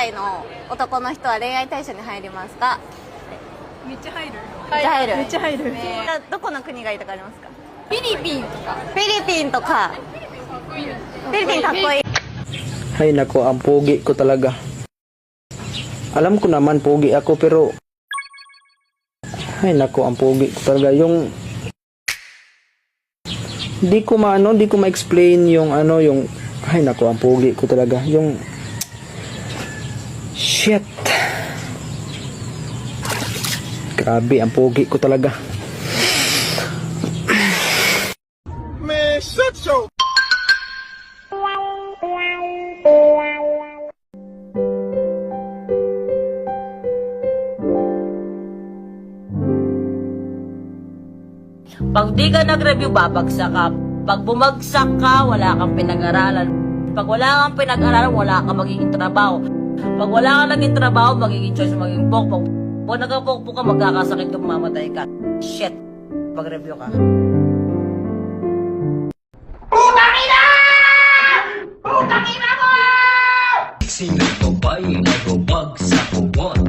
代の男の人は恋愛対象に入りますか？めっちゃ入る。めっちゃ入る。めっちゃ入る。どこの国がいいとかありますか？フィリピンとか。フィリピンとか。フィリピンかっこいい。Ay nako, ang pogi ko talaga. Alam ko naman pogi ako pero ay nako, ang pogi ko talaga. Yung di ko ma-explain yung yung ay nako, ang pogi ko talaga. Yung shit. Grabe, ang pogi ko talaga. Man, shut your Pag di ka nag-review, babagsak ka. Pag bumagsak ka, wala kang pinag-aralan. Pag wala kang pinag-aralan, wala kang magiging trabaho. Pag wala kang naging trabaho, magiging choice, magiging pokpok. Pag nagkapokpok ka, magkakasakit ka, mamatay ka. Shit. Pag-review ka. Putang ina! Putang ina mo! Sing ng babae, nagbabagsak ko one.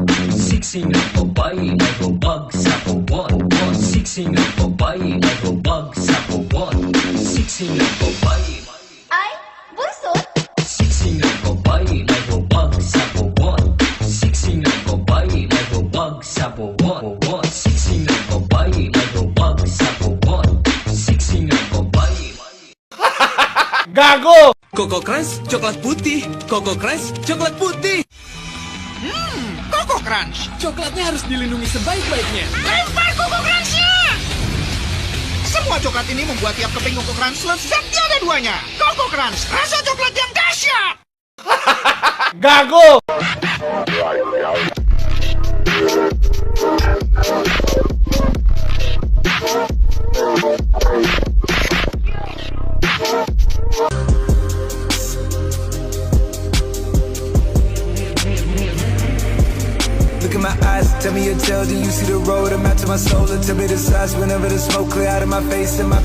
Sing ng babae, nagbabagsak ko one. Sing ng babae, nagbabagsak ko one. Sing ng babae. Ay, bunso? Sing ng babae, nagbabagsak ko one. Sing ng babae, nagbabagsak ko one. Sing ng babae, nagbabagsak ko one. Sing ng babae. Gago! Coco Crunch, coklat putih. Coco Crunch, coklat putih. Coco Crunch! Coklatnya harus dilindungi sebaik-baiknya. Lempar Coco Crunch-nya! Semua coklat ini membuat tiap keping Coco Crunch lezat tiada duanya. Coco Crunch, rasa coklat yang dahsyat! Gago! Look in my eyes, tell me your tale, do you see the road? I'm out to my soul, and tell me the size whenever the smoke clear out of my face and my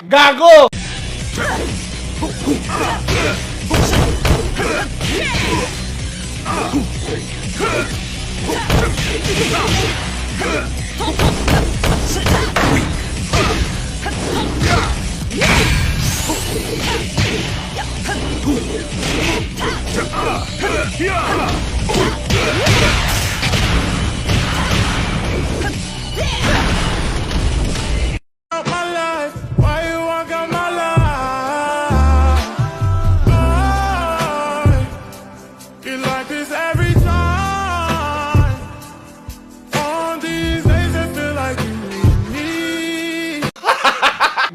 Gago!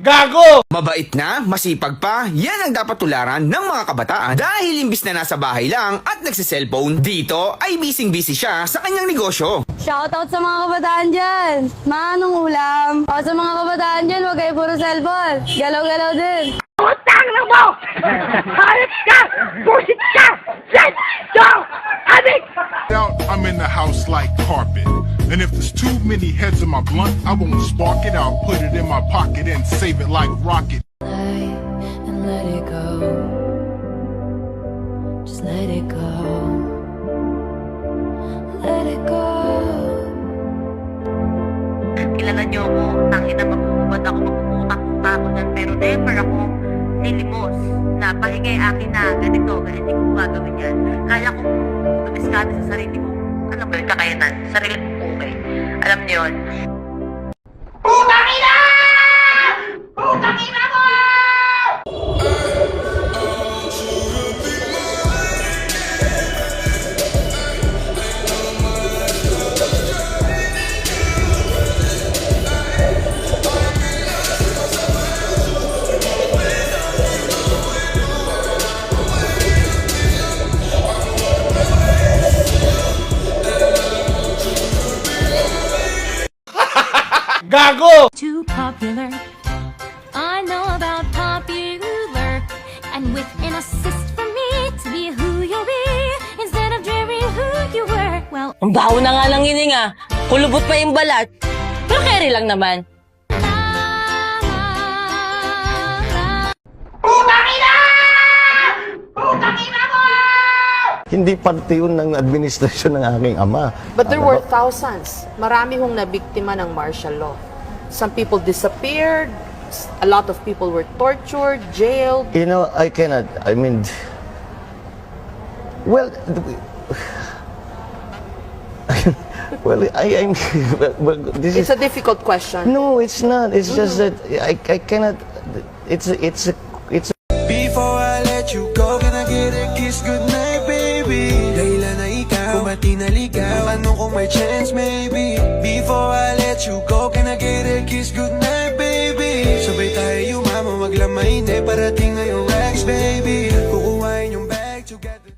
Gago! Mabait na, masipag pa, yan ang dapat tularan ng mga kabataan. Dahil imbis na nasa bahay lang at nagsiselfone, dito ay busy siya sa kanyang negosyo. Shoutout sa mga kabataan dyan! Manong ulam! O sa mga kabataan dyan, huwag kayo puro cellphone! Galaw-galaw din! Putang na mo! Hayop ka! Busit ka! Shit! Yo! Adik! I'm in the house like carpet. And if there's too many heads in my blunt, I won't spark it. I'll put it in my pocket and save it like rocket. And let it go. Just let it go. Let it go. Kilala niyo ako, tangin na magpupubad ako, magpuputak-puta ako dyan, pero never ako nilimos na pahingay akin na ganito ko gagawin yan. Kaya kong tumiskado sa sarili ko. Alam mo yung kakayanan, sarili ko okay. Alam niyo yun. Putang ina! Putang ina mo! Gago! Too popular. I know about popular. And with an assist from me to be who you'll be instead of dreary who you were. Well, Ang baho na nga ng hininga. Kulubot pa yung balat. Pero carry lang naman. Putang ina! Putang ina mo! Hindi parte yun ng administrasyon ng aking ama. But there were thousands. Marami hong nabiktima ng martial law. Some people disappeared. A lot of people were tortured, jailed. You know, I cannot, I mean, well, well, I'm, well, this It's is, a difficult question. no, it's not. It's just that I cannot, it's a, Before I let you go, can I get a kiss goodnight, baby? Dahilan na ikaw, bumati na ligaw. Tanong kung may chance, maybe. Before I let you go, can I get a kiss goodnight, baby? Sabay tayo yumama, maglamay na parating na yung racks, baby. Kukuhain yung bag together.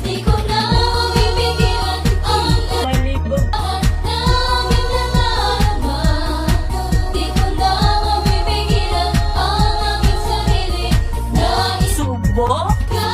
Di ko na mapipigilan ang lahat na aking nalalaman. Di ko na mapipigilan ang aking sarili na isubok ka.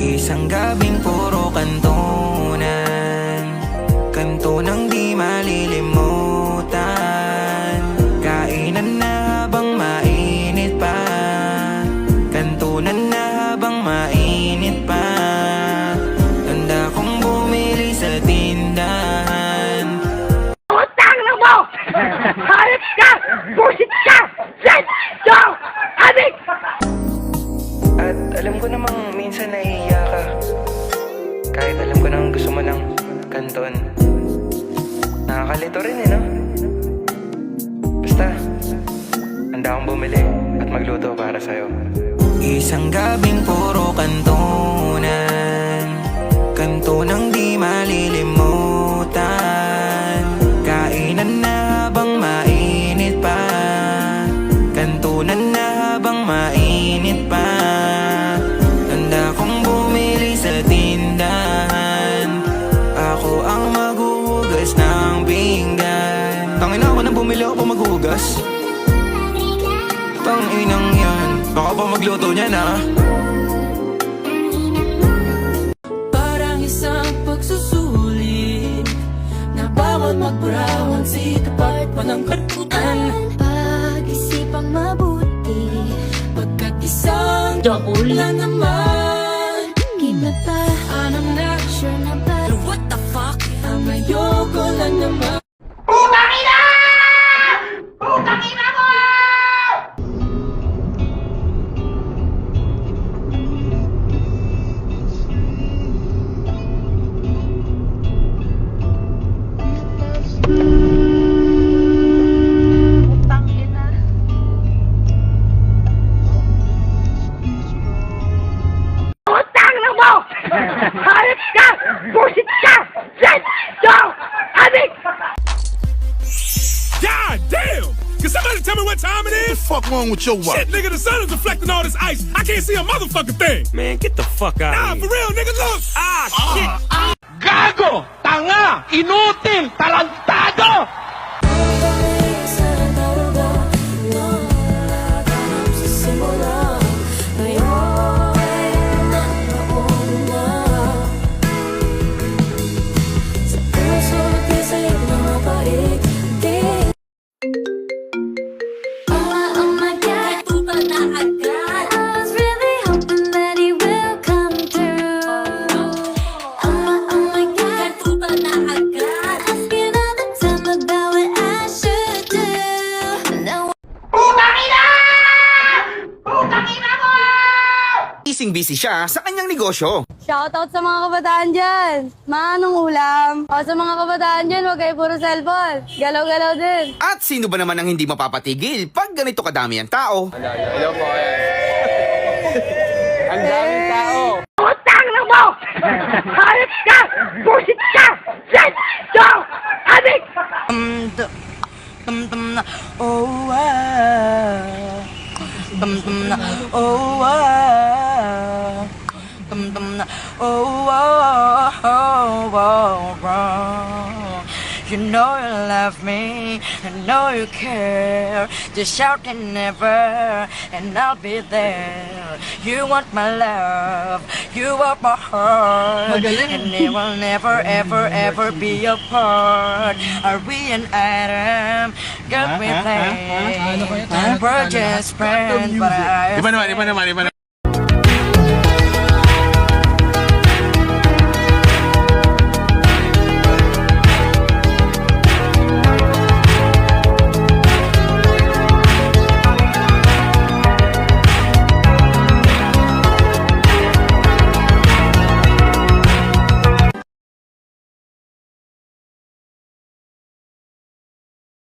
Isang gabing puro kantunan, kanto ng di malilimutan. Kainan na habang mainit pa, kantunan na habang mainit pa. Tanda kong bumili sa tindahan. Utang na mo! Hayop ka! Busit ka! Let's go! Adik! At alam ko namang minsan nahihiya ka, kahit alam ko nang gusto mo ng kanton. Nakakalito rin no? Basta, handa akong bumili at magluto para sa'yo. Isang gabing puro kantunan, kanto ng di malilimutan. Kainan na habang mainit pa, kantunan na habang mainit pa. Tanda kong bumili sa tindahan, ako ang maghuhugas ng pinggan. Tangina ako na bumili ako pa maghugas. Tanginang yan, baka pa magluto niyan ha. Parang isang pagsusulit na bawal magburawan si tapat pa ng katutan. Pag-isipang mabuti, pagkat isang ulan naman. Gila pa, I'm not sure na ba. What the fuck? Ang ayoko lang naman. Utang na mo! Hayop ka! Busit ka! Let's go! Adik! God damn! Can somebody tell me what time it is? What the fuck wrong with your watch? Shit, nigga, the sun is deflecting all this ice. I can't see a motherfucking thing. Man, get the fuck out Nah, of for here. real, nigga, look. Ah, shit. Gago! Tanga! Inutil! Tarantado! Oh my God, tuta na agad. I was really hoping that he will come through. Oh my God, tuta na agad. Asking all the time about what I should do. Now Busy siya sa kanyang negosyo. Shoutout sa mga kabataan dyan. Manong ulam. O sa mga kabataan dyan, huwag kayo puro cellphone. Galaw-galaw din. At sino ba naman ang hindi mapapatigil pag ganito kadami ang tao? Ang daming tao. Utang na mo! Hayop ka! Busit ka! Let's go! Adik! You know you love me, I know you care. Just shout and never, and I'll be there. You want my love, you want my heart, and it will never, ever, ever be apart. Are we an item? Got me playing. We're just friends, but I. Iba naman.